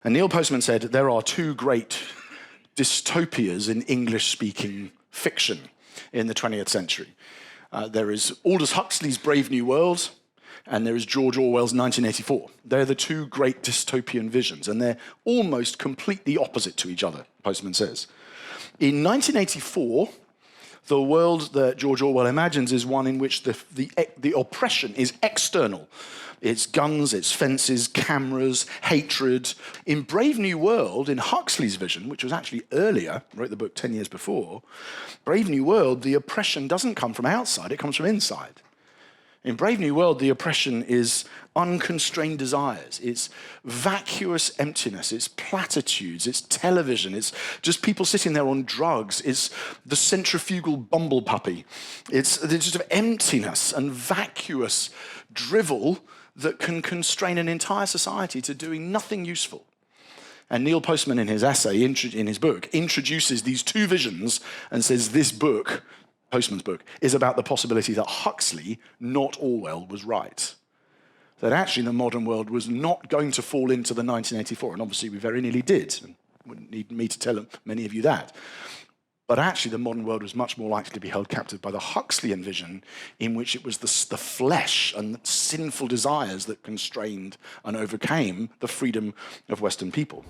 And Neil Postman said there are two great dystopias in English-speaking fiction in the 20th century. There is Aldous Huxley's Brave New World, and there is George Orwell's 1984. They're the two great dystopian visions, and they're almost completely opposite to each other, Postman says. In 1984, the world that George Orwell imagines is one in which the oppression is external. It's guns, it's fences, cameras, hatred. In Brave New World, in Huxley's vision, which was actually earlier, wrote the book 10 years before, Brave New World, the oppression doesn't come from outside, it comes from inside. In Brave New World, the oppression is unconstrained desires, it's vacuous emptiness, it's platitudes, it's television, it's just people sitting there on drugs, it's the centrifugal bumble puppy, it's just of emptiness and vacuous drivel that can constrain an entire society to doing nothing useful. And Neil Postman, in his essay, in his book, introduces these two visions and says this book, Postman's book, is about the possibility that Huxley, not Orwell, was right. That actually the modern world was not going to fall into the 1984, and obviously we very nearly did. And wouldn't need me to tell many of you that. But actually the modern world was much more likely to be held captive by the Huxleyan vision, in which it was the flesh and sinful desires that constrained and overcame the freedom of Western people.